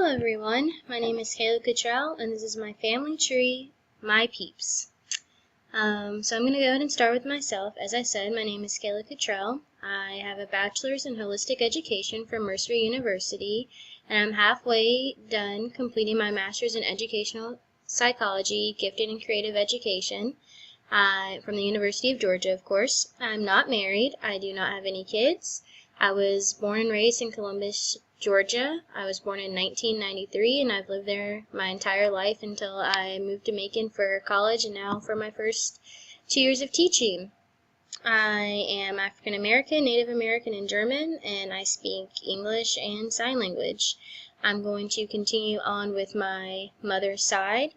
Hello everyone, my name is Kayla Kittrell and this is my family tree, my peeps. So I'm going to go ahead and start with myself. As I said, my name is Kayla Kittrell. I have a bachelor's in holistic education from Mercer University, and I'm halfway done completing my master's in educational psychology, gifted and creative education from the University of Georgia, of course. I'm not married. I do not have any kids. I was born and raised in Columbus, Georgia. I was born in 1993, and I've lived there my entire life until I moved to Macon for college and now for my first 2 years of teaching. I am African American, Native American, and German, and I speak English and sign language. I'm going to continue on with my mother's side.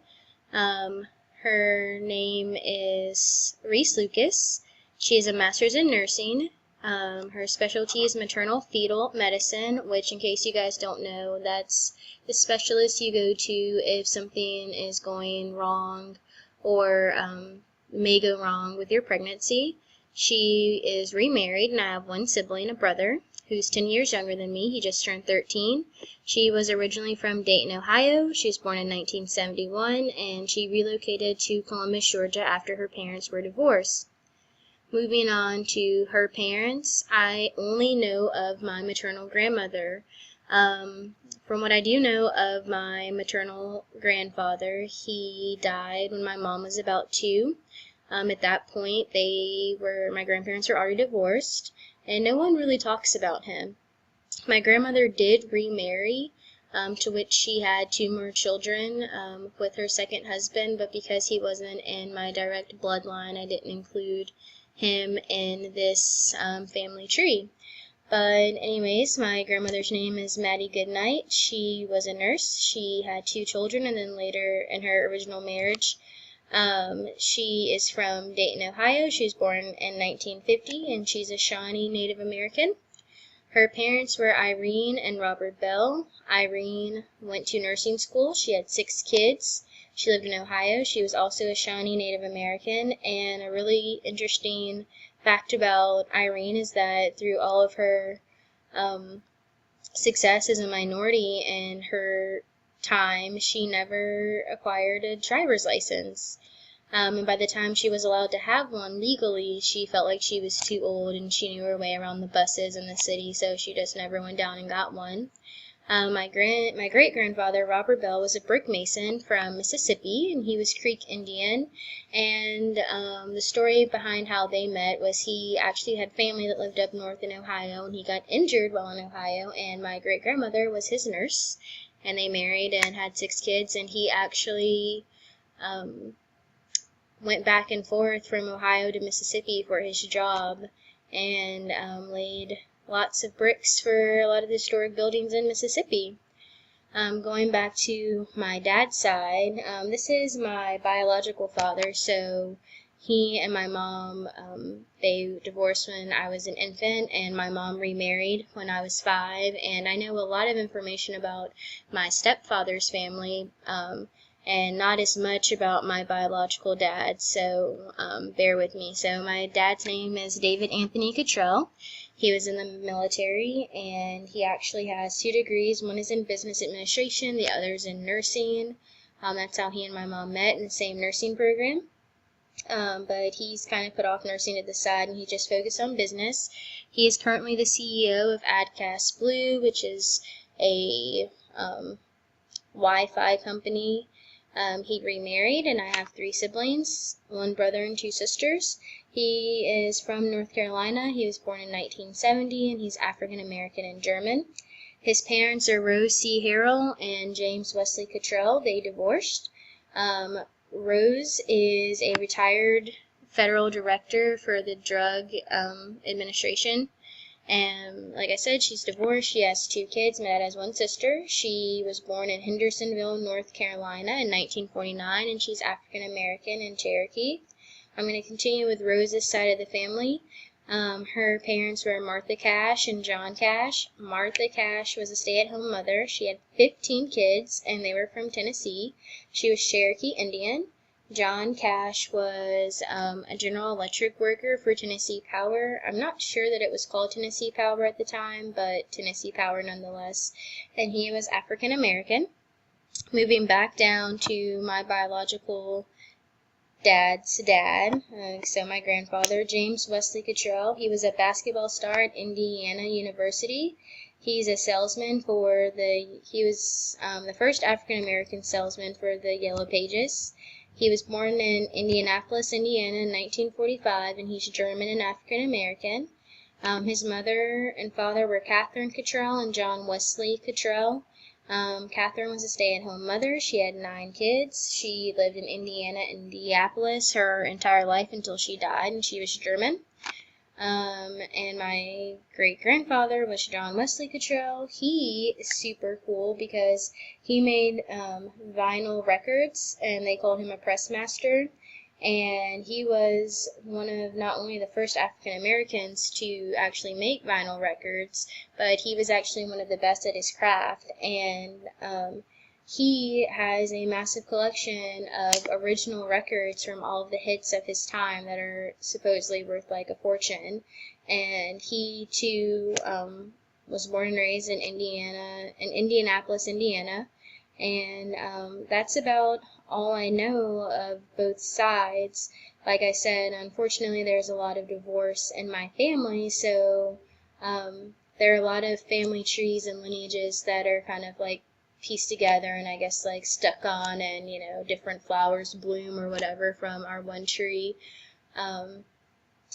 Her name is Reese Lucas. She is a master's in nursing. Her specialty is maternal fetal medicine, which, in case you guys don't know, that's the specialist you go to if something is going wrong or may go wrong with your pregnancy. She is remarried, and I have one sibling, a brother, who's 10 years younger than me. He just turned 13. She was originally from Dayton, Ohio. She was born in 1971, and she relocated to Columbus, Georgia after her parents were divorced. Moving on to her parents, I only know of my maternal grandmother. From what I do know of my maternal grandfather, he died when my mom was about 2. At that point, my grandparents were already divorced, and no one really talks about him. My grandmother did remarry, to which she had 2 more children with her second husband, but because he wasn't in my direct bloodline, I didn't include him in this family tree. But anyways, my grandmother's name is Maddie Goodnight. She was a nurse. She had 2 children, and then later in her original marriage, she is from Dayton, Ohio. She was born in 1950, and she's a Shawnee Native American. Her parents were Irene and Robert Bell. Irene went to nursing school. She had 6 kids. She lived in Ohio. She was also a Shawnee Native American, and a really interesting fact about Irene is that through all of her success as a minority in her time, she never acquired a driver's license. And by the time she was allowed to have one legally, she felt like she was too old and she knew her way around the buses in the city, so she just never went down and got one. My great-grandfather, Robert Bell, was a brick mason from Mississippi, and he was Creek Indian. And the story behind how they met was he actually had family that lived up north in Ohio, and he got injured while in Ohio, and my great-grandmother was his nurse, and they married and had 6 kids, and he actually went back and forth from Ohio to Mississippi for his job, and laid lots of bricks for a lot of the historic buildings in Mississippi. Going back to my dad's side, this is my biological father, so he and my mom, they divorced when I was an infant, and my mom remarried when I was 5, and I know a lot of information about my stepfather's family, and not as much about my biological dad, so bear with me. So my dad's name is David Anthony Kittrell. He was in the military, and he actually has 2 degrees. One is in business administration, the other is in nursing. That's how he and my mom met, in the same nursing program. But he's kind of put off nursing to the side, and he just focused on business. He is currently the CEO of AdCast Blue, which is a Wi-Fi company. He remarried, and I have 3 siblings, 1 brother and 2 sisters. He is from North Carolina. He was born in 1970, and he's African American and German. His parents are Rose C. Harrell and James Wesley Kittrell. They divorced. Rose is a retired federal director for the Drug Administration. And like I said, she's divorced. She has 2 kids. My dad has 1 sister. She was born in Hendersonville, North Carolina in 1949, and she's African American and Cherokee. I'm going to continue with Rose's side of the family. Her parents were Martha Cash and John Cash. Martha Cash was a stay-at-home mother. She had 15 kids, and they were from Tennessee. She was Cherokee Indian. John Cash was a General Electric worker for Tennessee Power. I'm not sure that it was called Tennessee Power at the time, but Tennessee Power nonetheless. And he was African American. Moving back down to my biological dad's dad, so my grandfather, James Wesley Kittrell. He was a basketball star at Indiana University. He's a salesman he was the first African American salesman for the Yellow Pages. He was born in Indianapolis, Indiana in 1945, and he's German and African American. His mother and father were Catherine Kittrell and John Wesley Kittrell. Catherine was a stay-at-home mother. She had 9 kids. She lived in Indianapolis her entire life until she died, and she was German. And my great-grandfather was John Wesley Kittrell. He is super cool because he made vinyl records, and they called him a press master. And he was one of not only the first African Americans to actually make vinyl records, but he was actually one of the best at his craft. And he has a massive collection of original records from all of the hits of his time that are supposedly worth like a fortune. And he too was born and raised in Indianapolis, Indiana. And that's about all I know of both sides. Like I said, unfortunately there's a lot of divorce in my family, so there are a lot of family trees and lineages that are kind of like pieced together and I guess like stuck on, and you know, different flowers bloom or whatever from our one tree.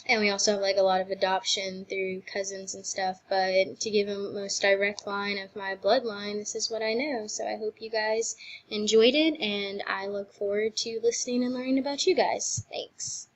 And we also have like a lot of adoption through cousins and stuff, but to give a most direct line of my bloodline, this is what I know. So I hope you guys enjoyed it, and I look forward to listening and learning about you guys. Thanks.